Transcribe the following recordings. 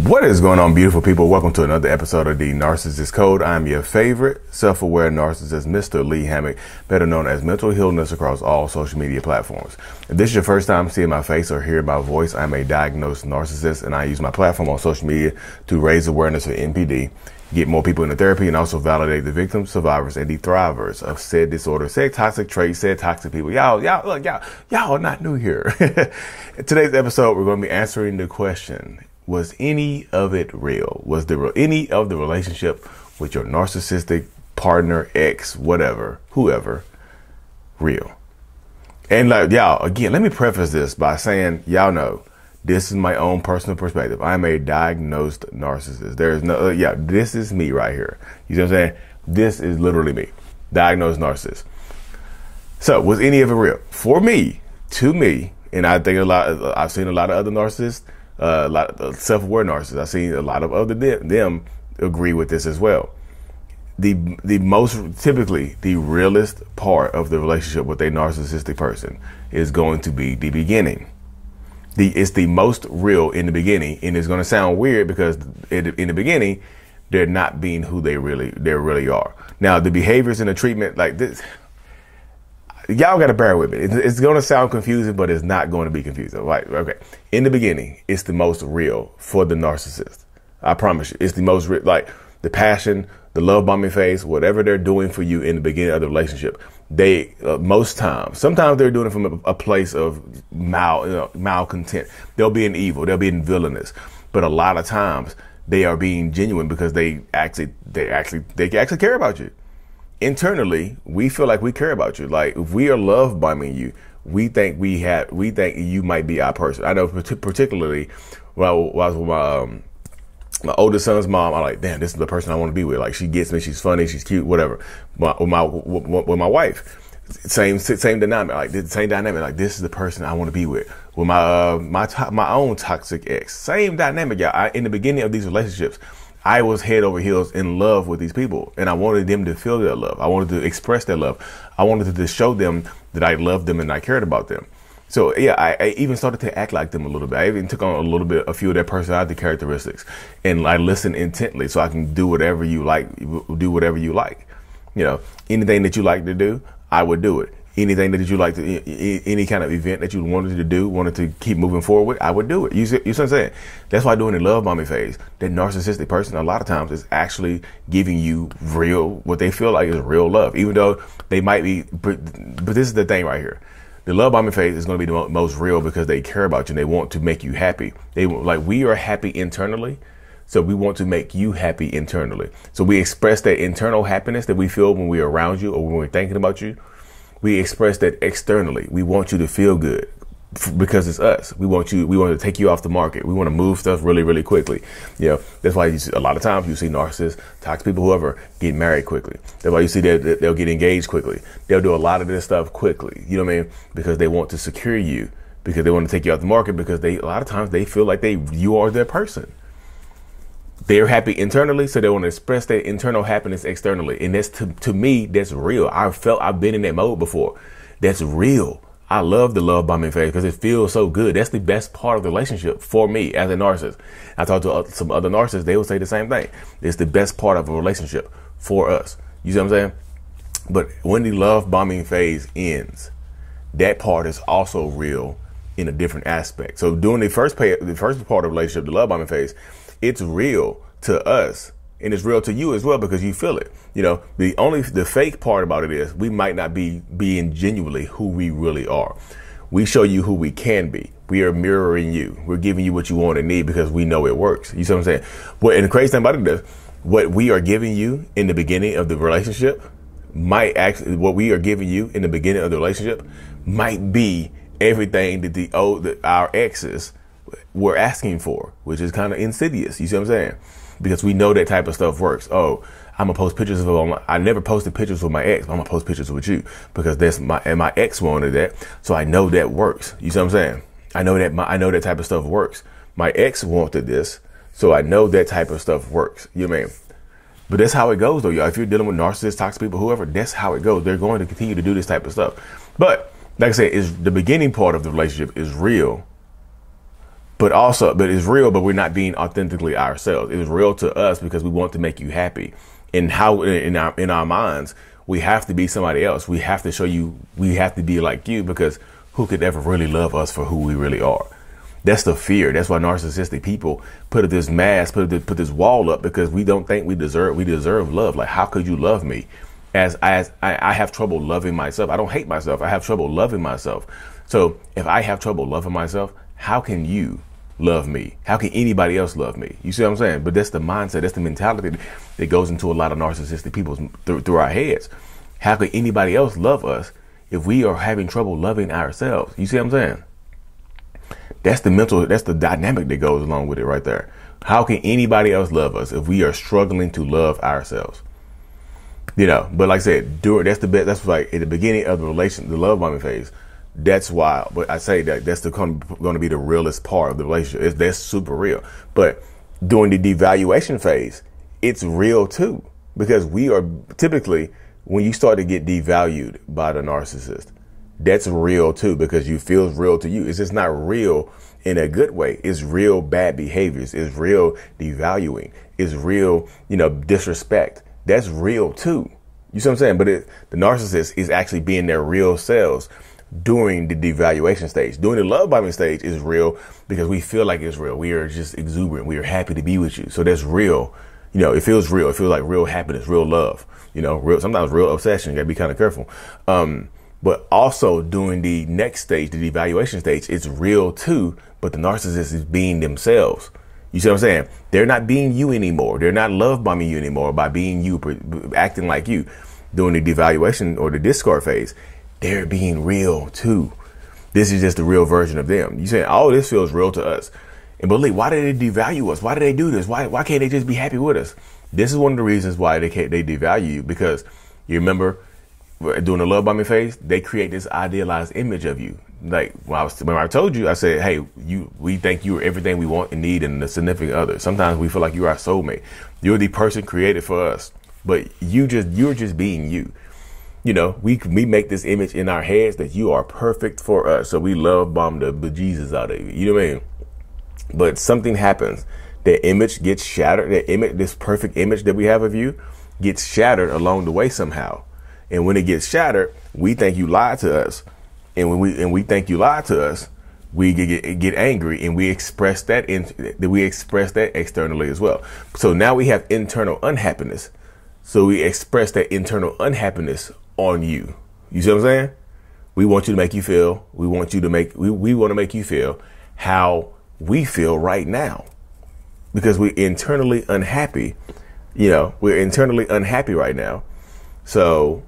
What is going on, beautiful people? Welcome to another episode of the Narcissists Code. I'm your favorite self-aware narcissist, Mr. Lee Hammock, better known as Mental Healness across all social media platforms. If this is your first time seeing my face or hearing my voice, I'm a diagnosed narcissist, and I use my platform on social media to raise awareness for NPD, get more people into therapy, and also validate the victims, survivors, and the thrivers of said disorder, said toxic traits, said toxic people. Y'all are not new here. In today's episode, we're going to be answering the question: was any of it real? Was there any of the relationship with your narcissistic partner, ex, whatever, whoever, real? And like, y'all, again, let me preface this by saying, y'all know, this is my own personal perspective. I'm a diagnosed narcissist. There is no, this is me right here. You know what I'm saying? This is literally me, diagnosed narcissist. So was any of it real? For me, to me, and I think I've seen a lot of other narcissists, a lot of self-aware narcissists. I've seen a lot of other them agree with this as well. The most typically the realest part of the relationship with a narcissistic person is going to be the beginning. It's the most real in the beginning, and it's going to sound weird because in the beginning they're not being who they really are. Now the behaviors and the treatment like this, y'all got to bear with me. It's going to sound confusing, but it's not going to be confusing. Right? Okay. In the beginning, it's the most real for the narcissist. I promise you, it's the most real, like the passion, the love bombing phase, whatever they're doing for you in the beginning of the relationship. They most times, sometimes they're doing it from a place of malcontent. They'll be in evil. They'll be in villainous. But a lot of times they are being genuine because they actually care about you. Internally, we feel like we care about you. Like if we are love bombing you, we think you might be our person. I know particularly when I was with my oldest son's mom, I'm like, damn, this is the person I want to be with. Like she gets me, she's funny, she's cute, whatever. With my wife, same dynamic. Like the same dynamic. Like this is the person I want to be with. With my own toxic ex, same dynamic. Yeah, in the beginning of these relationships, I was head over heels in love with these people, and I wanted them to feel their love. I wanted to express their love. I wanted to show them that I loved them and I cared about them. So yeah, I even started to act like them a little bit. I even took on a few of their personality characteristics, and I listened intently so I can do whatever you like. Do whatever you like. You know, anything that you like to do, I would do it. Anything that you like to, any kind of event that you wanted to do, wanted to keep moving forward with, I would do it. You see what I'm saying? That's why during the love bombing phase, that narcissistic person a lot of times is actually giving you what they feel like is real love, even though they might be. But this is the thing right here. The love bombing phase is going to be the most real because they care about you and they want to make you happy. We are happy internally. So we want to make you happy internally. So we express that internal happiness that we feel when we're around you or when we're thinking about you. We express that externally. We want you to feel good because it's us. We want to take you off the market. We want to move stuff really, really quickly. You know, that's why a lot of times you see narcissists, toxic people, whoever, get married quickly. That's why you see that they'll get engaged quickly. They'll do a lot of this stuff quickly. You know what I mean? Because they want to secure you, because they want to take you off the market, because a lot of times they feel like you are their person. They're happy internally, so they want to express their internal happiness externally. And that's to me, that's real. I've been in that mode before. That's real. I love the love bombing phase because it feels so good. That's the best part of the relationship for me as a narcissist. I talked to some other narcissists. They will say the same thing. It's the best part of a relationship for us. You see what I'm saying? But when the love bombing phase ends, that part is also real in a different aspect. So during the first part of the relationship, the love bombing phase, it's real to us and it's real to you as well because you feel it. You know, the fake part about it is we might not be being genuinely who we really are. We show you who we can be. We are mirroring you. We're giving you what you want and need because we know it works. You see what I'm saying? And the crazy thing about it is what we are giving you in the beginning of the relationship might be everything that our exes were asking for, which is kind of insidious. You see what I'm saying? Because we know that type of stuff works. Oh, I'm gonna post pictures of I never posted pictures with my ex. I'm gonna post pictures with you because my ex wanted that. So I know that works. You see what I'm saying? I know that type of stuff works. My ex wanted this. So I know that type of stuff works. You know what I mean? But that's how it goes though, y'all. If you're dealing with narcissists, toxic people, whoever, that's how it goes. They're going to continue to do this type of stuff. But like I said, the beginning part of the relationship is real. but it's real, but we're not being authentically ourselves. It is real to us because we want to make you happy. And how in our minds, we have to be somebody else. We have to show you, we have to be like you, because who could ever really love us for who we really are? That's the fear. That's why narcissistic people put this mask, put this wall up, because we don't think we deserve love. Like, how could you love me? As I have trouble loving myself. I don't hate myself. I have trouble loving myself. So if I have trouble loving myself, how can you love me? How can anybody else love me? You see what I'm saying? But that's the mindset. That's the mentality that goes into a lot of narcissistic people through our heads. How can anybody else love us if we are having trouble loving ourselves? You see what I'm saying? That's the dynamic that goes along with it right there. How can anybody else love us if we are struggling to love ourselves? You know, but like I said, that's like at the beginning of the love bombing phase. That's why, but I say that that's going to be the realest part of the relationship. That's super real. But during the devaluation phase, it's real too, because we are typically, when you start to get devalued by the narcissist, that's real too, because you feel real to you. It's just not real in a good way. It's real bad behaviors. It's real devaluing. It's real, disrespect. That's real too. You see what I'm saying? But the narcissist is actually being their real selves during the devaluation stage. During the love bombing stage is real because we feel like it's real. We are just exuberant. We are happy to be with you. So that's real. It feels real. It feels like real happiness, real love, sometimes real obsession. You gotta be kind of careful. But also during the next stage, the devaluation stage, it's real too, but the narcissist is being themselves. You see what I'm saying? They're not being you anymore. They're not love bombing you anymore by being you, acting like you. During the devaluation or the discard phase, they're being real too. This is just the real version of them. You say, oh, this feels real to us. And believe, why did they devalue us? Why did they do this? Why can't they just be happy with us? This is one of the reasons why they devalue you, because you remember during the love bombing phase, they create this idealized image of you. Like when I told you, I said, hey, we think you're everything we want and need in a significant other. Sometimes we feel like you're our soulmate. You're the person created for us, but you're just being you. We make this image in our heads that you are perfect for us. So we love bomb the bejesus out of you. You know what I mean? But something happens. That image gets shattered. This perfect image that we have of you gets shattered along the way somehow. And when it gets shattered, we think you lied to us. And when we think you lied to us, we get angry, and we express that externally as well. So now we have internal unhappiness. So we express that internal unhappiness on you. You see what I'm saying? We want you to make you feel. We want to make you feel how we feel right now, because we're internally unhappy. We're internally unhappy right now. So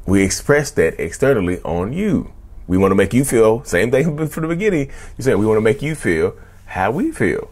we express that externally on you. We want to make you feel, same thing from the beginning. You said we want to make you feel how we feel.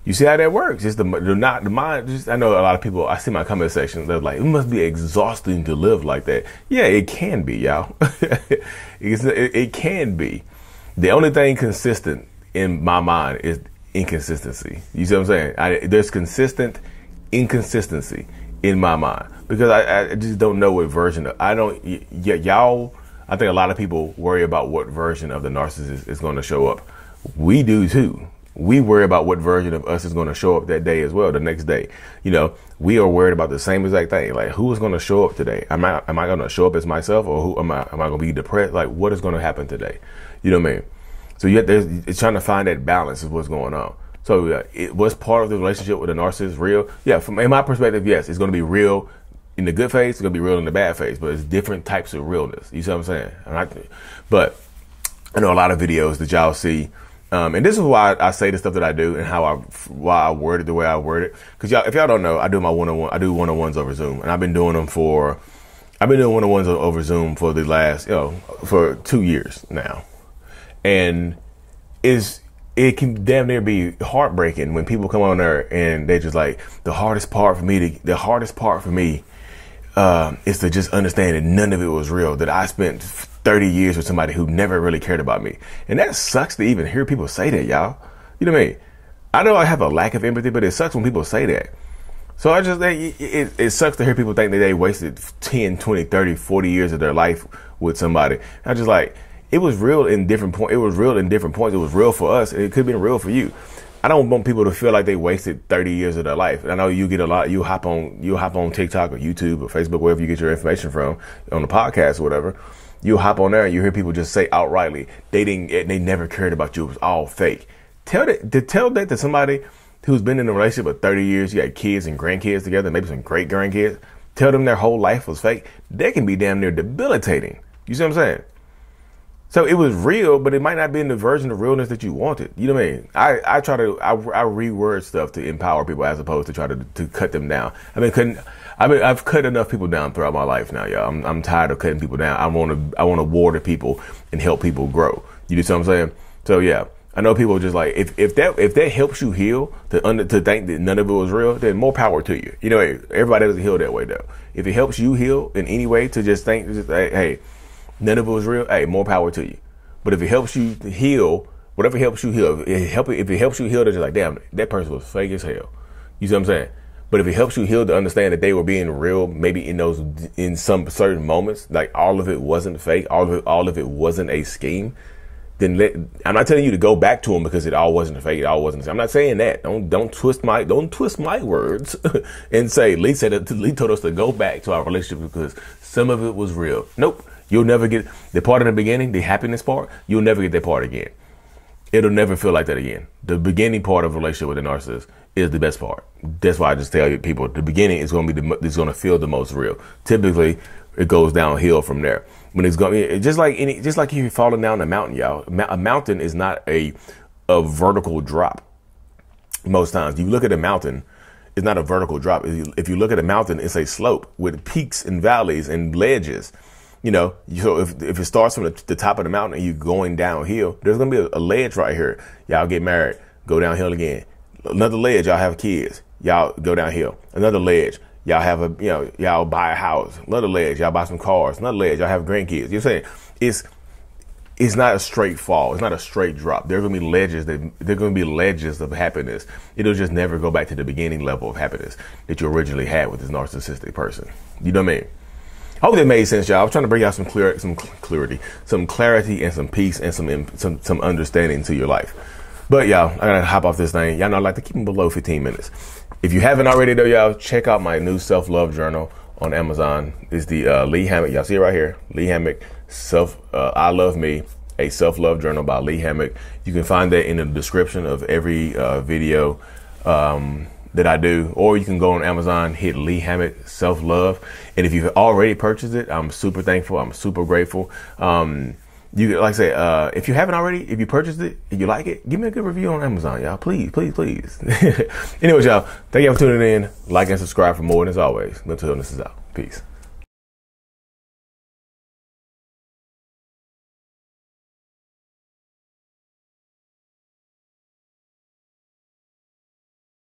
You see how that works? Just the mind. I know a lot of people, I see my comment section, they're like, it must be exhausting to live like that. Yeah, it can be, y'all. It can be. The only thing consistent in my mind is inconsistency. You see what I'm saying? There's consistent inconsistency in my mind, because I just don't know what version of, I think a lot of people worry about what version of the narcissist is going to show up. We do too. We worry about what version of us is going to show up that day as well, the next day. We are worried about the same exact thing. Like, who is going to show up today? Am I going to show up as myself, or who am I going to be depressed? Like, what is going to happen today? You know what I mean? So it's trying to find that balance of what's going on. So it was part of the relationship with the narcissist real? Yeah, in my perspective, yes, it's going to be real in the good phase. It's going to be real in the bad phase, but it's different types of realness. You see what I'm saying? But I know a lot of videos that y'all see, and this is why I say the stuff that I do and why I word it the way I word it. Because if y'all don't know, I do one-on-ones over Zoom, and I've been doing one-on-ones over Zoom for the last, for 2 years now. And it can damn near be heartbreaking when people come on there and they just like, the hardest part for me is to just understand that none of it was real, that I spent 30 years with somebody who never really cared about me. And that sucks to even hear people say that, y'all. You know what I mean? I know I have a lack of empathy, but it sucks when people say that. So it sucks to hear people think that they wasted 10, 20, 30, 40 years of their life with somebody. I just like, it was real in different points. It was real in different points. It was real for us, and it could have been real for you. I don't want people to feel like they wasted 30 years of their life. And I know you get a lot. You hop on TikTok or YouTube or Facebook, wherever you get your information from, on the podcast or whatever. You hop on there and you hear people just say outrightly they never cared about you. It was all fake. Tell that to somebody who's been in a relationship for 30 years. You had kids and grandkids together, maybe some great grandkids. Tell them their whole life was fake. That can be damn near debilitating. You see what I'm saying? So it was real, but it might not be in the version of realness that you wanted. You know what I mean? I reword stuff to empower people as opposed to try to cut them down. I've cut enough people down throughout my life now, y'all. I'm tired of cutting people down. I want to water people and help people grow. You see what I'm saying? So yeah, I know people just like, if that helps you heal to think that none of it was real, then more power to you. You know, everybody doesn't heal that way though. If it helps you heal in any way to just think, hey, none of it was real, hey, more power to you. But if it helps you heal, whatever helps you heal, if it helps you heal, they're just like, damn, that person was fake as hell. You see what I'm saying? But if it helps you heal to understand that they were being real, maybe in some certain moments, like all of it wasn't fake, all of it wasn't a scheme, then I'm not telling you to go back to them because it all wasn't fake, it all wasn't. I'm not saying that. Don't twist my words and say Lee told us to go back to our relationship because some of it was real. Nope. You'll never get the part in the beginning, the happiness part. You'll never get that part again. It'll never feel like that again. The beginning part of a relationship with a narcissist is the best part. That's why I just tell you people, the beginning is going to feel the most real. Typically, it goes downhill from there. When it's going, just like if you're falling down a mountain, y'all. A mountain is not a vertical drop. Most times, you look at a mountain, it's not a vertical drop. If you look at a mountain, it's a slope with peaks and valleys and ledges. You know, so if it starts from the top of the mountain and you're going downhill, there's going to be a ledge right here. Y'all get married, go downhill again. Another ledge, y'all have kids, y'all go downhill. Another ledge, y'all have y'all buy a house. Another ledge, y'all buy some cars. Another ledge, y'all have grandkids. You know what I'm saying? It's not a straight fall. It's not a straight drop. There's going to be ledges of happiness. It'll just never go back to the beginning level of happiness that you originally had with this narcissistic person. You know what I mean? I hope that made sense, y'all. I was trying to bring out some clarity, and some peace and some understanding to your life. But y'all, I gotta hop off this thing. Y'all know I like to keep them below 15 minutes. If you haven't already though, y'all, check out my new self-love journal on Amazon. It's the Lee Hammock. Y'all see it right here. Lee Hammock, I Love Me, a self-love journal by Lee Hammock. You can find that in the description of every video that I do, or you can go on Amazon, hit Lee Hammock Self-Love. And if you've already purchased it, I'm super thankful. I'm super grateful. You like I say, if you haven't already, if you purchased it and you like it, give me a good review on Amazon, y'all. Please, please, please. Anyways, y'all, thank y'all for tuning in. Like and subscribe for more. And as always, mental illness is out. Peace.